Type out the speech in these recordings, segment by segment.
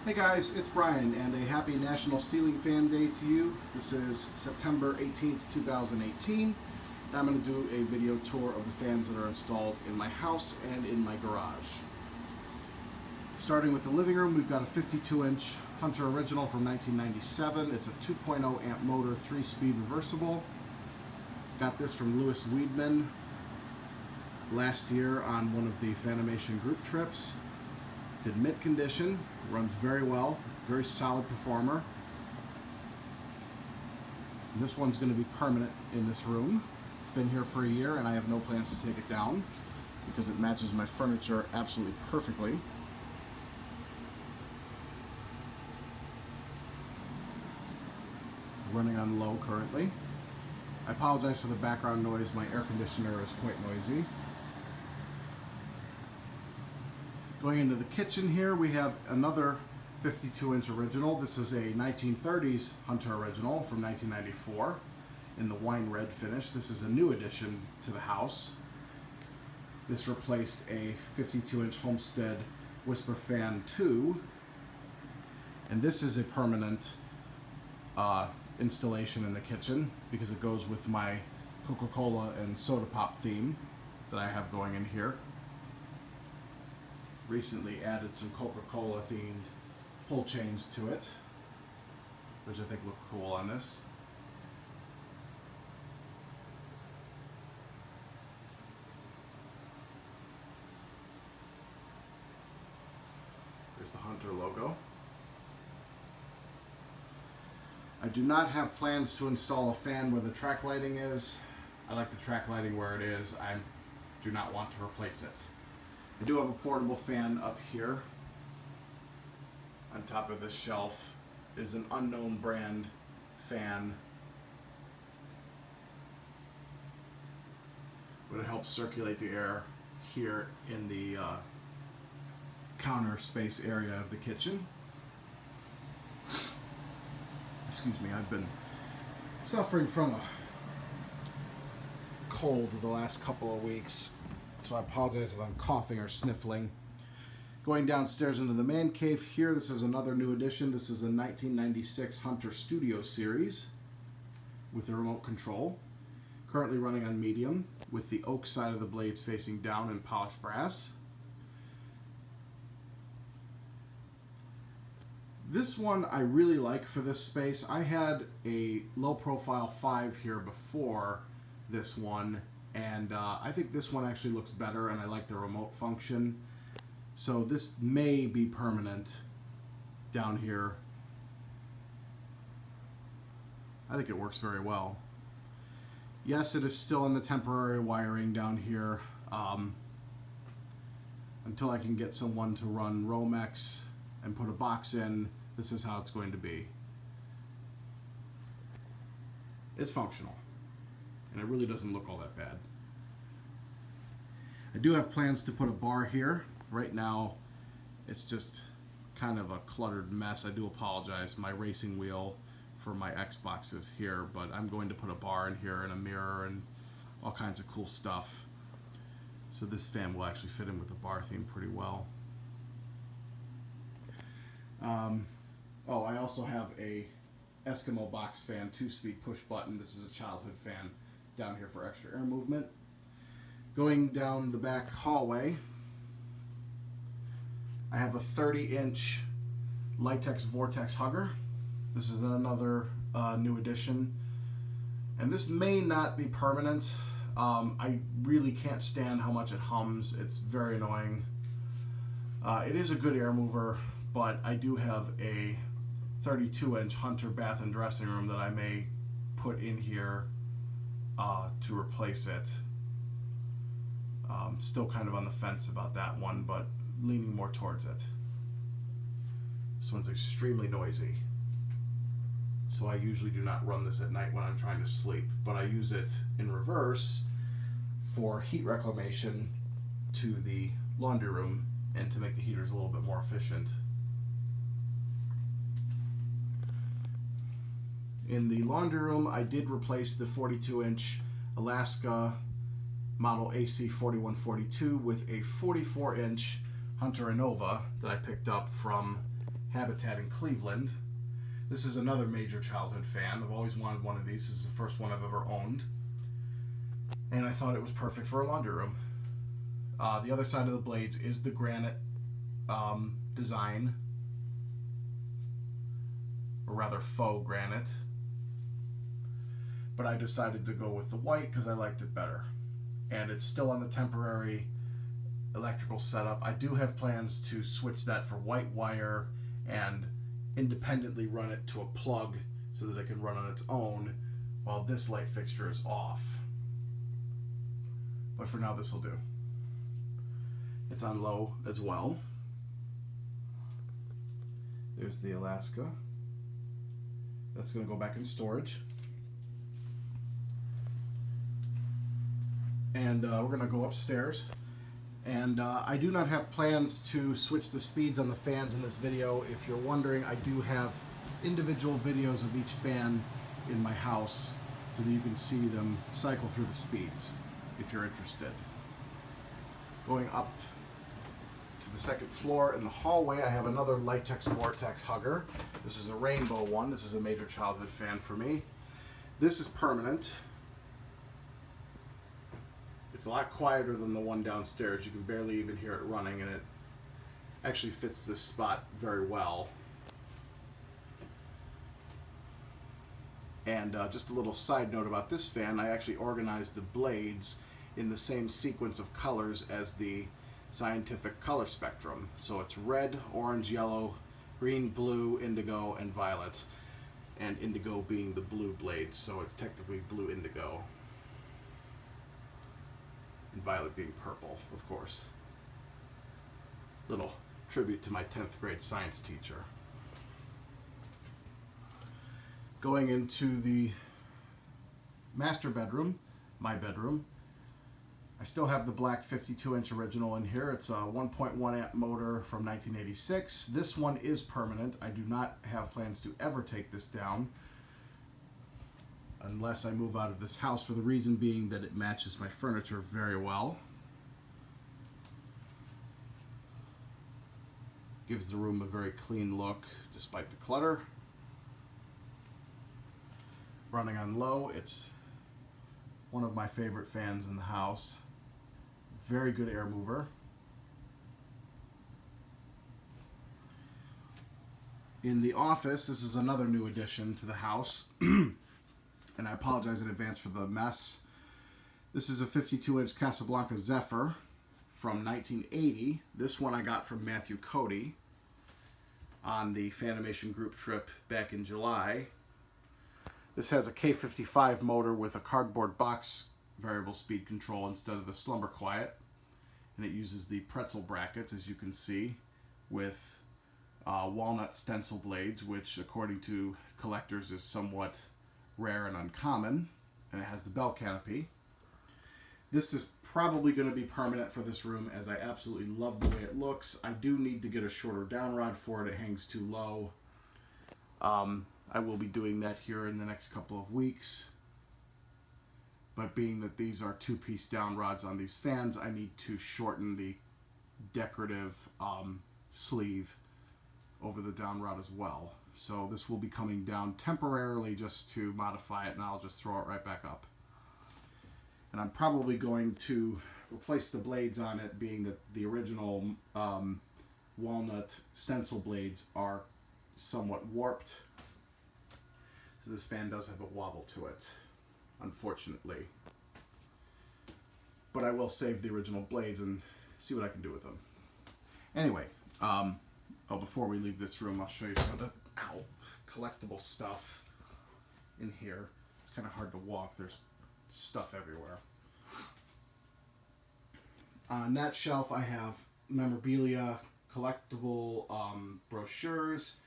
Hey guys, it's Brian, and a happy National Ceiling Fan Day to you. This is September 18th, 2018. And I'm going to do a video tour of the fans that are installed in my house and in my garage. Starting with the living room, we've got a 52-inch Hunter Original from 1997. It's a 2.0 amp motor, 3-speed reversible. Got this from Louis Weedman last year on one of the Fanimation group trips. It's in mint condition, runs very well, very solid performer. And this one's going to be permanent in this room. It's been here for a year and I have no plans to take it down because it matches my furniture absolutely perfectly. Running on low currently. I apologize for the background noise, my air conditioner is quite noisy. Going into the kitchen here, we have another 52-inch original. This is a 1930s Hunter Original from 1994 in the wine red finish. This is a new addition to the house. This replaced a 52-inch Homestead Whisper Fan 2. And this is a permanent installation in the kitchen because it goes with my Coca-Cola and soda pop theme that I have going in here. Recently added some Coca-Cola themed pull chains to it, which I think look cool on this. There's the Hunter logo. I do not have plans to install a fan where the track lighting is. I like the track lighting where it is. I do not want to replace it. I do have a portable fan up here on top of this shelf. It is an unknown brand fan, but it helps circulate the air here in the counter space area of the kitchen. Excuse me, I've been suffering from a cold the last couple of weeks, so I apologize if I'm coughing or sniffling. Going downstairs into the man cave here, this is another new addition. This is a 1996 Hunter Studio Series with a remote control. Currently running on medium with the oak side of the blades facing down in polished brass. This one I really like for this space. I had a low profile 5 here before this one, and I think this one actually looks better and I like the remote function. So this may be permanent down here. I think it works very well. Yes, it is still in the temporary wiring down here until I can get someone to run Romex and put a box in. This is how it's going to be. It's functional, and it really doesn't look all that bad. I do have plans to put a bar here. Right now, it's just kind of a cluttered mess. I do apologize. My racing wheel for my Xbox is here, but I'm going to put a bar in here and a mirror and all kinds of cool stuff. So this fan will actually fit in with the bar theme pretty well. Oh, I also have a Eskimo Box Fan 2-speed push button. This is a childhood fan down here for extra air movement. Going down the back hallway, I have a 30-inch Litex Vortex Hugger. This is another new addition. And this may not be permanent. I really can't stand how much it hums. It's very annoying. It is a good air mover, but I do have a 32-inch Hunter bath and dressing room that I may put in here to replace it. Still kind of on the fence about that one, but leaning more towards it. This one's extremely noisy, so I usually do not run this at night when I'm trying to sleep, but I use it in reverse for heat reclamation to the laundry room and to make the heaters a little bit more efficient. In the laundry room, I did replace the 42-inch Alaska model AC4142 with a 44-inch Hunter Innova that I picked up from Habitat in Cleveland. This is another major childhood fan. I've always wanted one of these. This is the first one I've ever owned. And I thought it was perfect for a laundry room. The other side of the blades is the granite design, or rather faux granite. But I decided to go with the white because I liked it better. And it's still on the temporary electrical setup. I do have plans to switch that for white wire and independently run it to a plug so that it can run on its own while this light fixture is off. But for now, this will do. It's on low as well. There's the Alaska. That's going to go back in storage. And we're going to go upstairs. And I do not have plans to switch the speeds on the fans in this video. If you're wondering, I do have individual videos of each fan in my house so that you can see them cycle through the speeds if you're interested. Going up to the second floor in the hallway, I have another Litex Vortex Hugger. This is a rainbow one. This is a major childhood fan for me. This is permanent. It's a lot quieter than the one downstairs. You can barely even hear it running, and it actually fits this spot very well. And just a little side note about this fan, I actually organized the blades in the same sequence of colors as the scientific color spectrum. So it's red, orange, yellow, green, blue, indigo, and violet. And indigo being the blue blade, so it's technically blue indigo. And violet being purple, of course. Little tribute to my 10th grade science teacher. Going into the master bedroom, my bedroom, I still have the black 52-inch original in here. It's a 1.1 amp motor from 1986. This one is permanent. I do not have plans to ever take this down unless I move out of this house, for the reason being that it matches my furniture very well. Gives the room a very clean look despite the clutter. Running on low, it's one of my favorite fans in the house. Very good air mover. In the office, this is another new addition to the house. And I apologize in advance for the mess. This is a 52-inch Casablanca Zephyr from 1980. This one I got from Matthew Cody on the Fanimation group trip back in July. This has a K55 motor with a cardboard box variable speed control instead of the slumber quiet. And it uses the pretzel brackets, as you can see, with walnut stencil blades, which according to collectors is somewhat rare and uncommon. And it has the bell canopy. This is probably going to be permanent for this room, as I absolutely love the way it looks. I do need to get a shorter down rod for it. It hangs too low. I will be doing that here in the next couple of weeks. But being that these are two-piece down rods on these fans, I need to shorten the decorative sleeve over the down rod as well. So this will be coming down temporarily just to modify it, and I'll just throw it right back up. And I'm probably going to replace the blades on it, being that the original walnut stencil blades are somewhat warped. So this fan does have a wobble to it, unfortunately. But I will save the original blades and see what I can do with them. Anyway, before we leave this room, I'll show you some of the collectible stuff in here. It's kind of hard to walk. There's stuff everywhere. On that shelf, I have memorabilia, collectible brochures,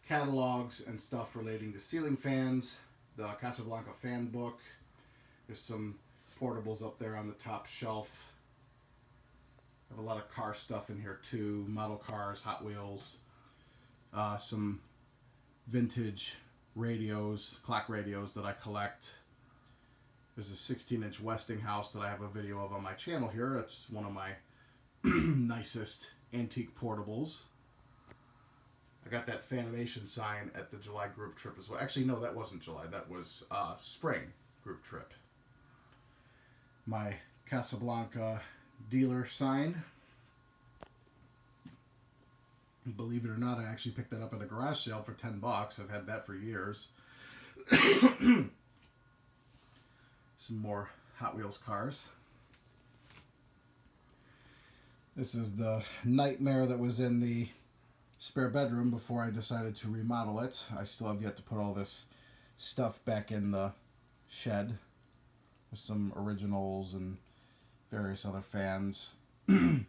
catalogs, and stuff relating to ceiling fans, the Casablanca fan book. There's some portables up there on the top shelf. I have a lot of car stuff in here too, model cars, Hot Wheels, some vintage radios, clock radios that I collect. There's a 16-inch Westinghouse that I have a video of on my channel here. It's one of my nicest antique portables. I got that Fanimation sign at the July group trip as well. Actually, no, that wasn't July. That was spring group trip. My Casablanca dealer sign. Believe it or not, I actually picked that up at a garage sale for $10. I've had that for years. Some more Hot Wheels cars. This is the nightmare that was in the spare bedroom before I decided to remodel it. I still have yet to put all this stuff back in the shed. With some originals and various other fans. This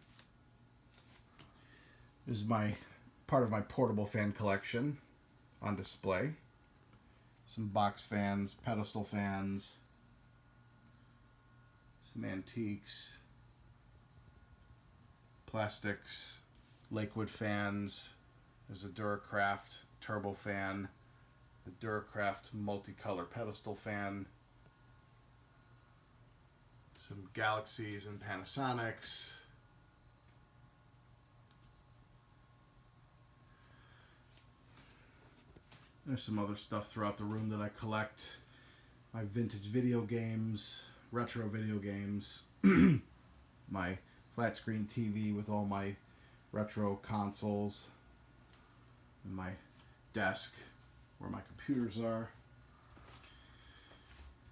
is part of my portable fan collection on display. Some box fans, pedestal fans, some antiques, plastics, Lakewood fans. There's a Duracraft turbo fan, the Duracraft multicolor pedestal fan, some Galaxies and Panasonics. There's some other stuff throughout the room that I collect. My vintage video games, retro video games, my flat screen TV with all my retro consoles, and my desk where my computers are.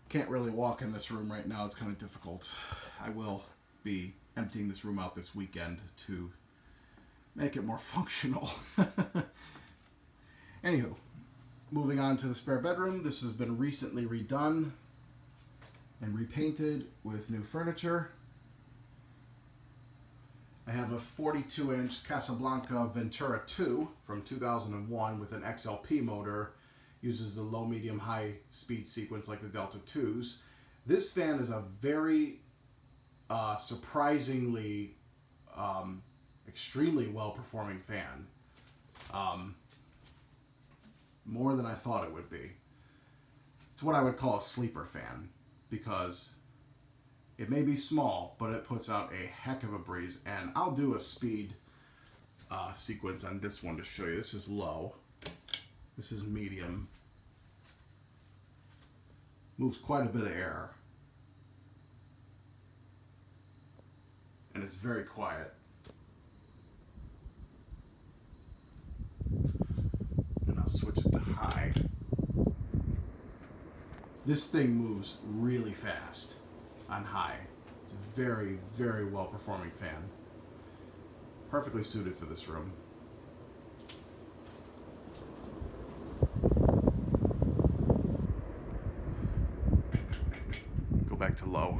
Can't really walk in this room right now. It's kind of difficult. I will be emptying this room out this weekend to make it more functional. Anywho, moving on to the spare bedroom. This has been recently redone and repainted with new furniture. I have a 42-inch Casablanca Ventura 2 from 2001 with an XLP motor. Uses the low, medium, high speed sequence like the Delta 2s. This fan is a very surprisingly extremely well performing fan. More than I thought it would be. It's what I would call a sleeper fan because it may be small, but it puts out a heck of a breeze. And I'll do a speed sequence on this one to show you. This is low. This is medium. Moves quite a bit of air. And it's very quiet. And I'll switch it to high. This thing moves really fast on high. It's a very, very well performing fan. Perfectly suited for this room. Go back to low.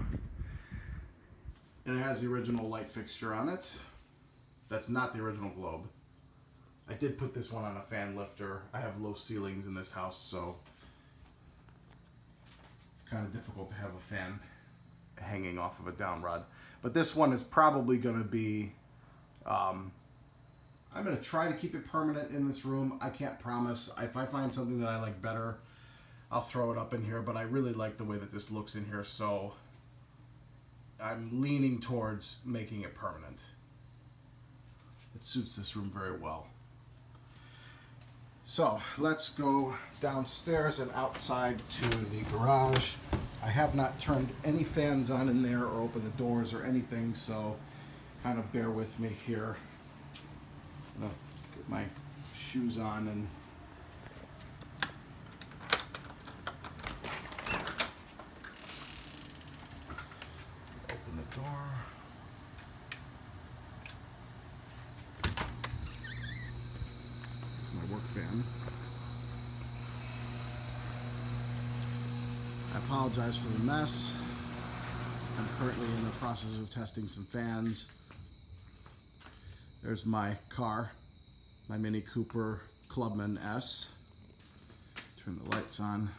And it has the original light fixture on it. That's not the original globe. I did put this one on a fan lifter. I have low ceilings in this house, so it's kind of difficult to have a fan hanging off of a down rod. But this one is probably going to be, I'm going to try to keep it permanent in this room. I can't promise. If I find something that I like better, I'll throw it up in here. But I really like the way that this looks in here, so I'm leaning towards making it permanent. It suits this room very well. So let's go downstairs and outside to the garage. I have not turned any fans on in there or opened the doors or anything, so kind of bear with me here. I'm gonna get my shoes on and open the door. My work fan. I apologize for the mess. I'm currently in the process of testing some fans. There's my car, my Mini Cooper Clubman S. Turn the lights on.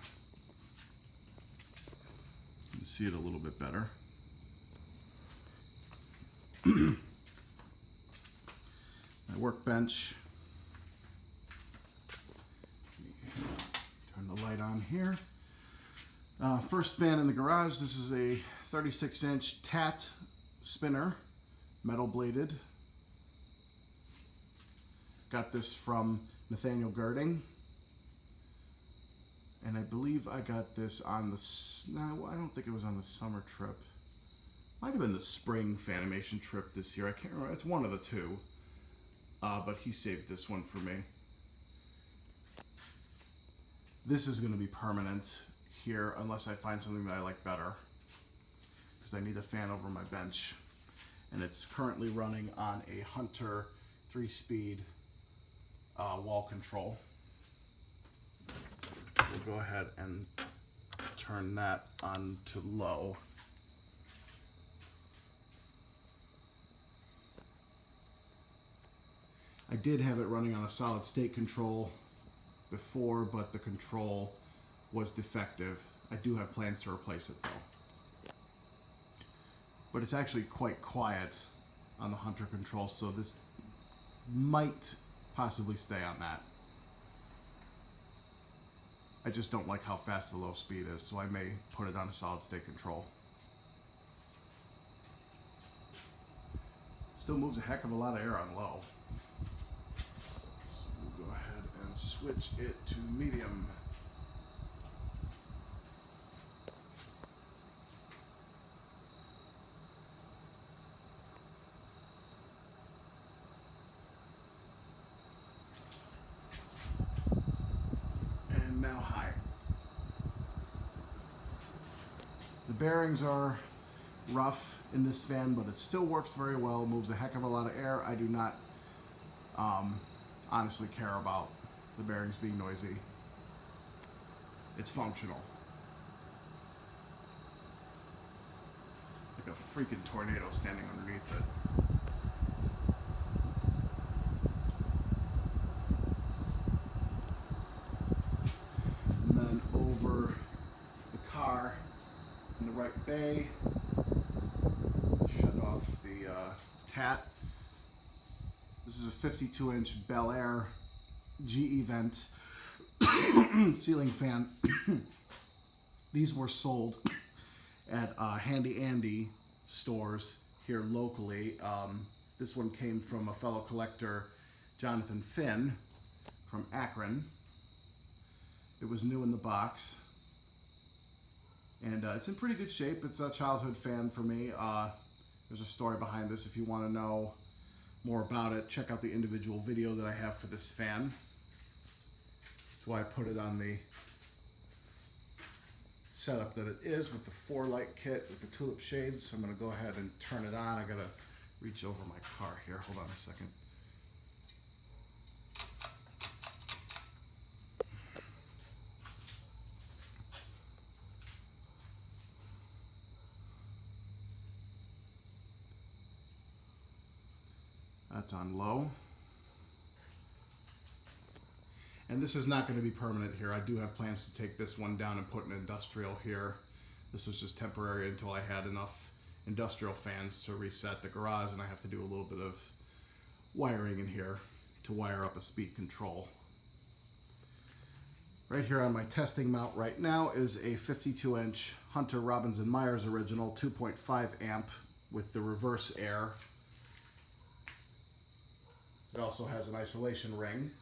You can see it a little bit better. My workbench. Turn the light on here. First fan in the garage. This is a 36-inch TAT spinner, metal bladed. Got this from Nathaniel Girding. And I believe I got this on the, no, I don't think it was on the summer trip. Might have been the spring Fanimation trip this year. I can't remember. It's one of the two. But he saved this one for me. This is going to be permanent here unless I find something that I like better. Because I need a fan over my bench. And it's currently running on a Hunter 3-speed wall control. We'll go ahead and turn that on to low. I did have it running on a solid state control before, but the control was defective. I do have plans to replace it though. But it's actually quite quiet on the Hunter control, so this might possibly stay on that. I just don't like how fast the low speed is, so I may put it on a solid state control. Still moves a heck of a lot of air on low. So we'll go ahead and switch it to medium. And now high. The bearings are rough in this fan, but it still works very well. Moves a heck of a lot of air. I do not honestly care about the bearings being noisy. It's functional. Like a freaking tornado standing underneath it. And then over the car in the right bay, shut off the tat. This is a 52-inch Bel-Air GE vent ceiling fan. These were sold at Handy Andy stores here locally. This one came from a fellow collector, Jonathan Finn from Akron. It was new in the box. And it's in pretty good shape. It's a childhood fan for me. There's a story behind this. If you want to know more about it, check out the individual video that I have for this fan. That's why I put it on the setup that it is with the 4-light kit with the tulip shades. So I'm going to go ahead and turn it on. I got to reach over my car here. Hold on a second. That's on low. And this is not going to be permanent here. I do have plans to take this one down and put an industrial here. This was just temporary until I had enough industrial fans to reset the garage, and I have to do a little bit of wiring in here to wire up a speed control. Right here on my testing mount right now is a 52-inch Hunter Robbins & Myers original 2.5 amp with the reverse air. It also has an isolation ring,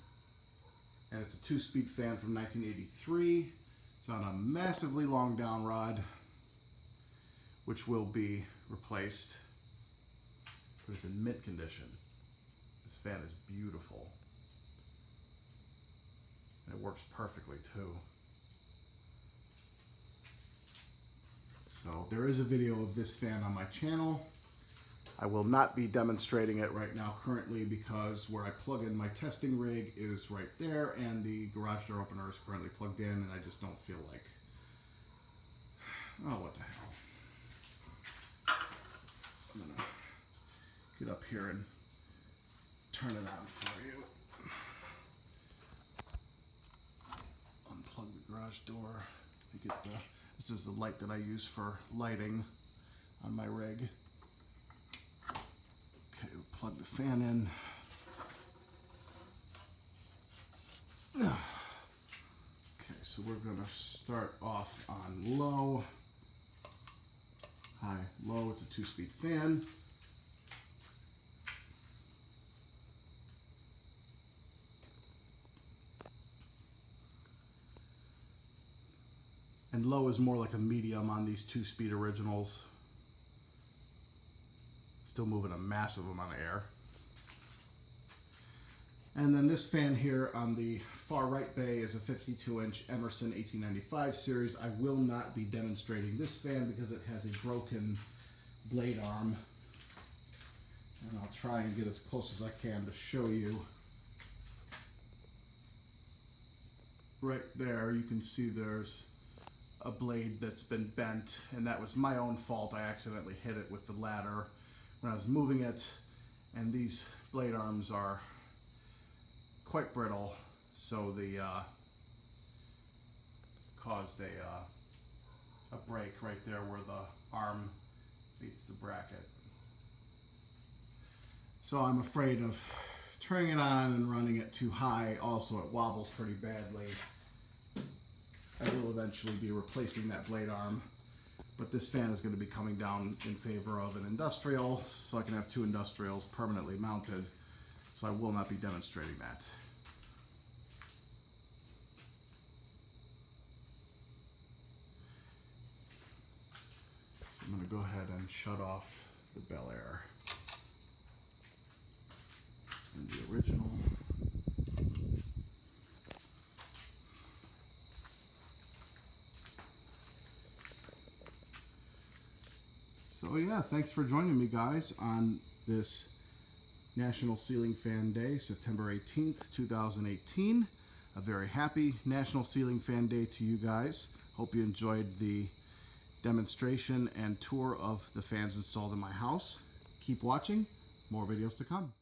and it's a 2-speed fan from 1983. It's on a massively long down rod, which will be replaced, but it's in mint condition. This fan is beautiful, and it works perfectly too. So there is a video of this fan on my channel. I will not be demonstrating it right now currently because where I plug in my testing rig is right there, and the garage door opener is currently plugged in, and I just don't feel like, oh, what the hell. I'm gonna get up here and turn it on for you. Unplug the garage door. This is the light that I use for lighting on my rig. Okay, we'll plug the fan in. Okay, so we're gonna start off on low. High, low, it's a 2-speed fan. And low is more like a medium on these 2-speed originals. Still moving a massive amount of air. And then this fan here on the far right bay is a 52-inch Emerson 1895 series. I will not be demonstrating this fan because it has a broken blade arm. And I'll try and get as close as I can to show you. Right there, you can see there's a blade that's been bent, and that was my own fault. I accidentally hit it with the ladder when I was moving it, and these blade arms are quite brittle, so the caused a break right there where the arm beats the bracket. So I'm afraid of turning it on and running it too high. Also, it wobbles pretty badly. I will eventually be replacing that blade arm, but this fan is going to be coming down in favor of an industrial, so I can have 2 industrials permanently mounted, so I will not be demonstrating that. So I'm going to go ahead and shut off the Bel-Air and the original. So yeah, thanks for joining me guys on this National Ceiling Fan Day, September 18th, 2018. A very happy National Ceiling Fan Day to you guys. Hope you enjoyed the demonstration and tour of the fans installed in my house. Keep watching, more videos to come.